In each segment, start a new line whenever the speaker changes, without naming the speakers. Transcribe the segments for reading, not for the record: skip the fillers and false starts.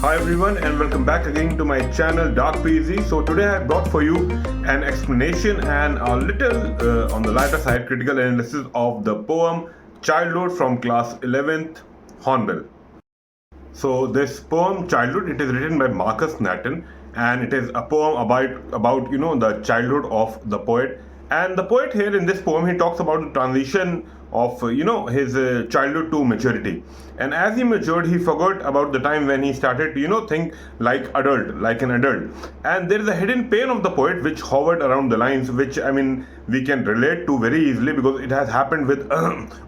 Hi everyone and welcome back again to my channel Dark PZ. So today I brought for you an explanation and a little on the lighter side critical analysis of the poem Childhood from class 11th Hornbill. So this poem Childhood, it is written by Marcus Nathan and it is a poem about the childhood of the poet. And the poet here in this poem, he talks about the transition of his childhood to maturity. And as he matured, he forgot about the time when he started to think like an adult. And there is a hidden pain of the poet which hovered around the lines, which we can relate to very easily because it has happened with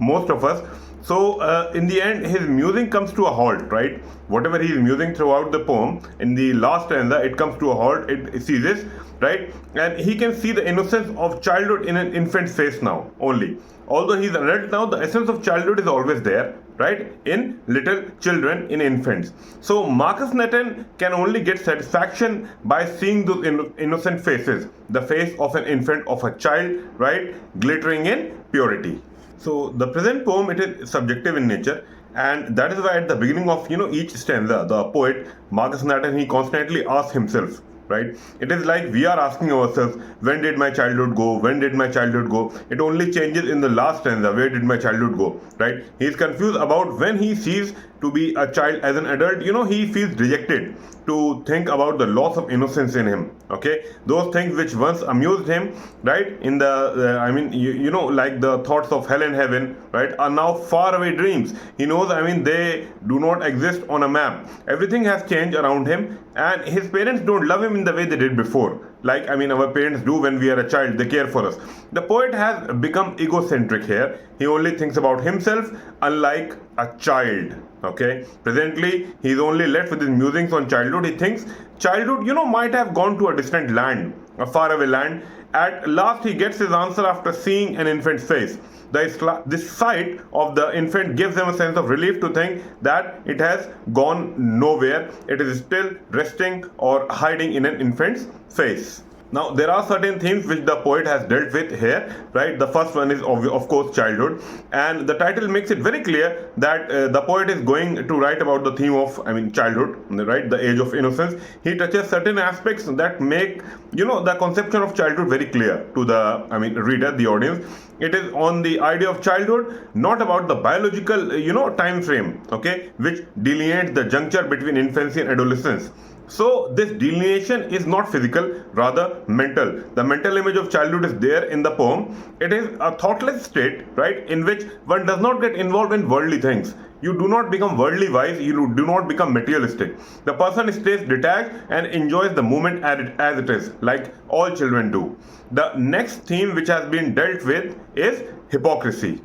most of us. So in the end, his musing comes to a halt, right? Whatever he is musing throughout the poem, in the last stanza, it comes to a halt, it ceases, right? And he can see the innocence of childhood in an infant's face now only. Although he is an adult now, the essence of childhood is always there, right? In little children, in infants. So Marcus Nathan can only get satisfaction by seeing those innocent faces, the face of an infant, of a child, right? Glittering in purity. So the present poem, it is subjective in nature, and that is why at the beginning of each stanza, the poet Marcus Nathan, he constantly asks himself, right? It is like we are asking ourselves, when did my childhood go? When did my childhood go? It only changes in the last stanza, where did my childhood go, right? He is confused about when he sees to be a child as an adult, he feels dejected to think about the loss of innocence in him. Okay, those things which once amused him, right, in the like the thoughts of hell and heaven, right, are now far away dreams. He knows, they do not exist on a map. Everything has changed around him, and his parents don't love him in the way they did before. Like our parents do when we are a child, they care for us. The poet has become egocentric here. He only thinks about himself, unlike a child. Okay, presently he is only left with his musings on childhood. He thinks childhood might have gone to a distant land, a faraway land. At last he gets his answer after seeing an infant's face. This sight of the infant gives him a sense of relief to think that it has gone nowhere. It is still resting or hiding in an infant's face. Now, there are certain themes which the poet has dealt with here, right? The first one is, of course, childhood. And the title makes it very clear that the poet is going to write about the theme of, childhood, right? The age of innocence. He touches certain aspects that make, the conception of childhood very clear to the, reader, the audience. It is on the idea of childhood, not about the biological, time frame, okay, which delineates the juncture between infancy and adolescence. So this delineation is not physical, rather mental. The mental image of childhood is there in the poem. It is a thoughtless state, right, in which one does not get involved in worldly things. You do not become worldly wise, you do not become materialistic. The person stays detached and enjoys the moment as it is, like all children do. The next theme which has been dealt with is hypocrisy.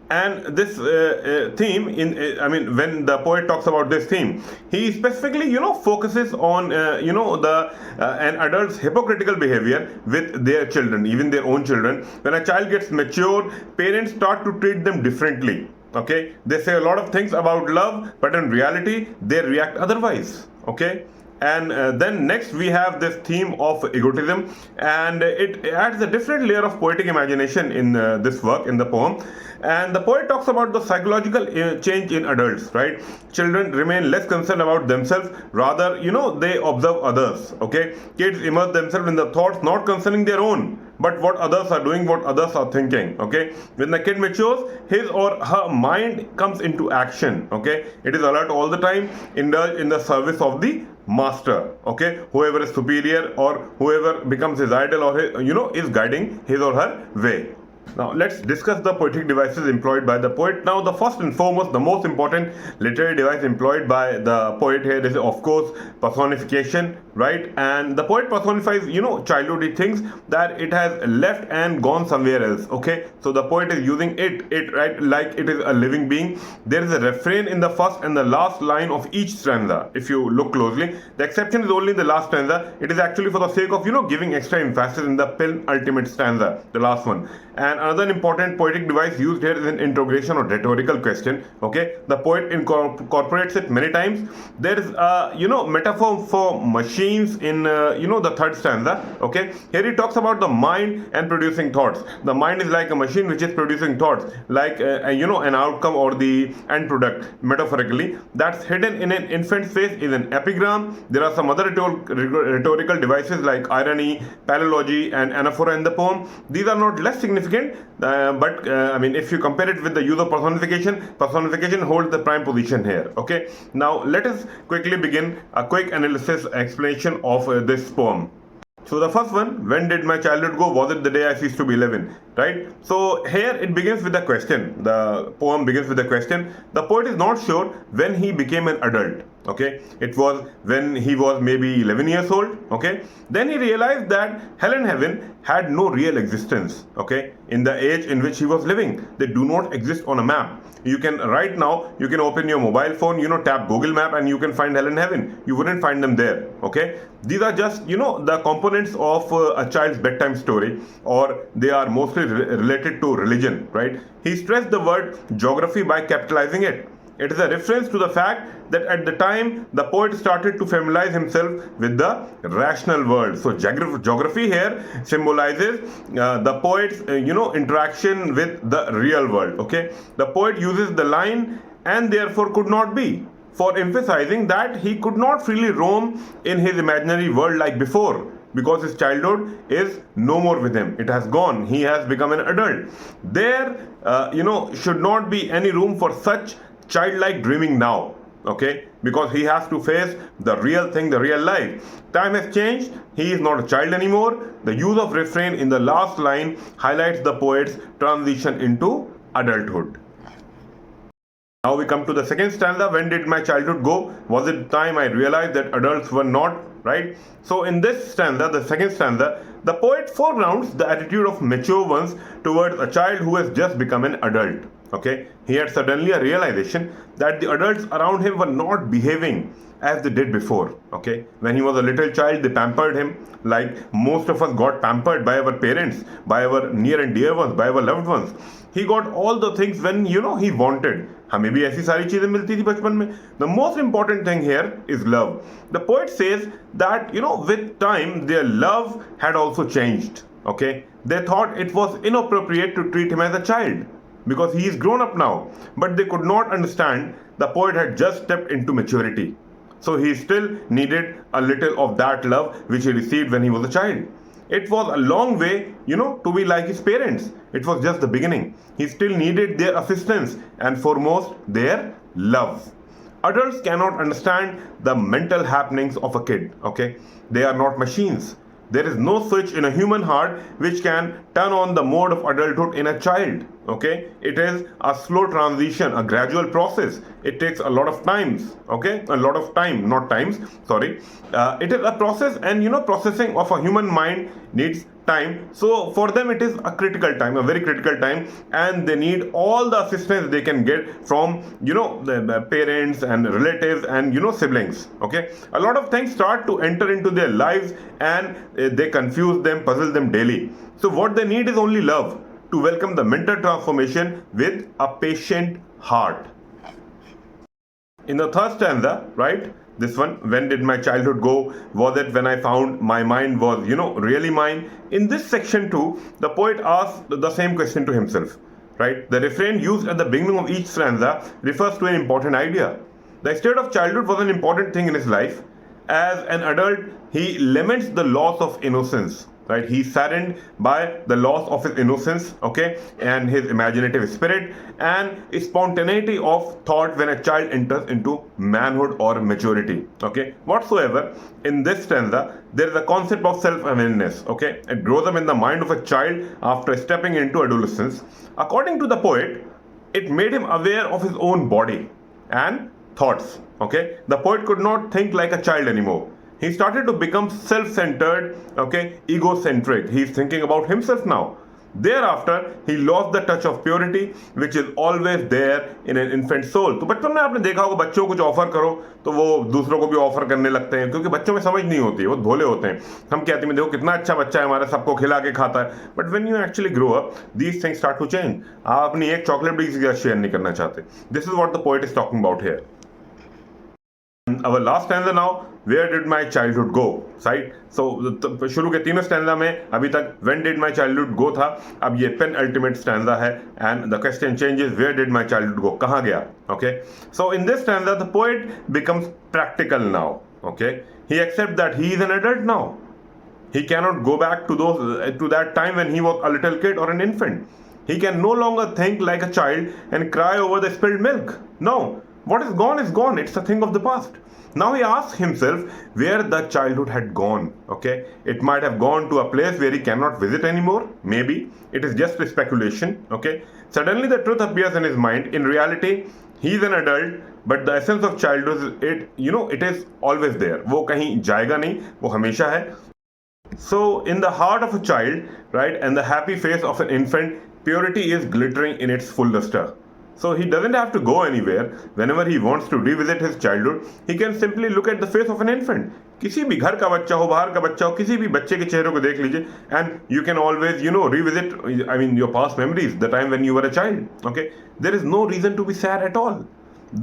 And this theme, when the poet talks about this theme, he specifically, focuses on, an adult's hypocritical behavior with their children, even their own children. When a child gets mature, parents start to treat them differently. Okay, they say a lot of things about love, but in reality, they react otherwise. Okay. And then next we have this theme of egotism, and it adds a different layer of poetic imagination in this work, in the poem. And the poet talks about the psychological change in adults, right? Children remain less concerned about themselves, rather, they observe others, okay? Kids immerse themselves in the thoughts not concerning their own, but what others are doing, what others are thinking, okay? When the kid matures, his or her mind comes into action, okay? It is alert all the time, indulged in the service of the master, okay? Whoever is superior or whoever becomes his idol or is guiding his or her way. Now let's discuss the poetic devices employed by the poet. Now the first and foremost, the most important literary device employed by the poet here is, of course, personification, right? And the poet personifies, childhood. He thinks that it has left and gone somewhere else, okay? So the poet is using it right, like it is a living being. There is a refrain in the first and the last line of each stanza. If you look closely, the exception is only in the last stanza. It is actually for the sake of, giving extra emphasis in the penultimate stanza, the last one. And another important poetic device used here is an interrogation or rhetorical question. Okay, the poet incorporates it many times. There is a metaphor for machines in the third stanza. Okay, here he talks about the mind and producing thoughts. The mind is like a machine which is producing thoughts, like an outcome or the end product. Metaphorically, that's hidden in an infant's face is an epigram. There are some other rhetorical devices like irony, paralogy, and anaphora in the poem. These are not less significant, but if you compare it with the use of personification holds the prime position here. Okay, now let us quickly begin a quick analysis explanation of this poem. So the first one, when did my childhood go? Was it the day I ceased to be living? Right? So here it begins with a question. The poem begins with a question. The poet is not sure when he became an adult. Okay, it was when he was maybe 11 years old. Okay, then he realized that hell and heaven had no real existence. Okay, in the age in which he was living, they do not exist on a map. You can right now, you can open your mobile phone, tap Google Map, and you can find hell and heaven. You wouldn't find them there. Okay, these are just the components of a child's bedtime story, or they are mostly related to religion. Right? He stressed the word geography by capitalizing it. It is a reference to the fact that at the time the poet started to familiarize himself with the rational world. So geography here symbolizes the poet's interaction with the real world. Okay, the poet uses the line "and therefore could not be" for emphasizing that he could not freely roam in his imaginary world like before, because his childhood is no more with him. It has gone. He has become an adult. There should not be any room for such childlike dreaming now. Okay, because he has to face the real thing, the real life. Time has changed. He is not a child anymore. The use of refrain in the last line highlights the poet's transition into adulthood. Now we come to the second stanza. When did my childhood go? Was it the time I realized that adults were not? Right? So in this stanza, the second stanza, the poet foregrounds the attitude of mature ones towards a child who has just become an adult. Okay, he had suddenly a realization that the adults around him were not behaving as they did before. Okay, when he was a little child, they pampered him like most of us got pampered by our parents, by our near and dear ones, by our loved ones. He got all the things when he wanted. हमें भी ऐसी सारी चीजें मिलती थी बचपन में. The most important thing here is love. The poet says that with time their love had also changed. Okay, they thought it was inappropriate to treat him as a child, because he is grown up now, but they could not understand the poet had just stepped into maturity. So he still needed a little of that love which he received when he was a child. It was a long way, to be like his parents. It was just the beginning. He still needed their assistance and foremost their love. Adults cannot understand the mental happenings of a kid. Okay, they are not machines. There is no switch in a human heart which can turn on the mode of adulthood in a child. Okay, it is a slow transition, a gradual process. It takes a lot of times. Okay, a lot of time, not times, sorry. It is a process, and processing of a human mind needs time. So for them it is a critical time, a very critical time, and they need all the assistance they can get from the parents and relatives and siblings. Okay, a lot of things start to enter into their lives, and they confuse them, puzzle them daily. So what they need is only love to welcome the mental transformation with a patient heart. In the third stanza, right, this one, when did my childhood go? Was it when I found my mind was, really mine? In this section too, the poet asks the same question to himself, right? The refrain used at the beginning of each stanza refers to an important idea. The state of childhood was an important thing in his life. As an adult, he laments the loss of innocence. Right, he's saddened by the loss of his innocence, okay, and his imaginative spirit and spontaneity of thought when a child enters into manhood or maturity. Okay, whatsoever, in this stanza there is a concept of self-awareness. Okay, it grows up in the mind of a child after stepping into adolescence. According to the poet, it made him aware of his own body and thoughts. Okay, the poet could not think like a child anymore. He started to become self-centered, okay, egocentric. He's thinking about himself now. Thereafter, he lost the touch of purity, which is always there in an infant soul. तो बचपन में आपने देखा होगा, बच्चों को कुछ offer करो तो वो दूसरों को भी ऑफर करने लगते हैं, क्योंकि बच्चों में समझ नहीं होती है, वो भोले होते हैं. हम कहते हैं देखो कितना अच्छा बच्चा है हमारा, सबको खिला के खाता है. But when you actually grow up, these things start to change. आप अपनी एक चॉकलेट भी किसी के साथ शेयर नहीं करना चाहते. This is what the poet is talking about here. Our last stanza now, where did my childhood go, right? So शुरू के तीनों स्टैंजा में अभी तक when did my childhood go था, अब ये penultimate stanza है, and the question changes, where did my childhood go, कहाँ गया. Okay, so in this stanza the poet becomes practical now. Okay, he accepts that he is an adult now. He cannot go back to that time when he was a little kid or an infant. He can no longer think like a child and cry over the spilled milk. No, what is gone is gone. It's a thing of the past. Now he asks himself where the childhood had gone. Okay, it might have gone to a place where he cannot visit anymore. Maybe it is just a speculation. Okay, suddenly the truth appears in his mind. In reality, he is an adult, but the essence of childhood, it is always there. वो कहीं जाएगा नहीं, वो हमेशा है. So in the heart of a child, right, and the happy face of an infant, purity is glittering in its full luster. So he doesn't have to go anywhere. Whenever he wants to revisit his childhood, he can simply look at the face of an infant. किसी भी घर का बच्चा हो, बाहर का बच्चा हो, किसी भी बच्चे के चेहरे को देख लीजिए, and you can always, revisit, your past memories, the time when you were a child. Okay, there is no reason to be sad at all.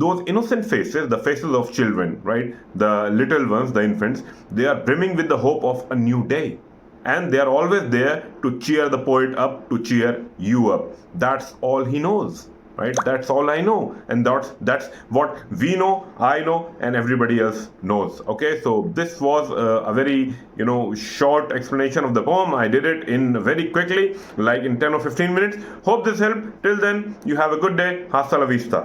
Those innocent faces, the faces of children, right, the little ones, the infants, they are brimming with the hope of a new day. And they are always there to cheer the poet up, to cheer you up. That's all he knows. Right? That's all I know, and that's what we know, I know, and everybody else knows. Okay, so this was a very short explanation of the poem. I did it in very quickly, like in 10 or 15 minutes. Hope this helped. Till then, you have a good day. Hasta la vista.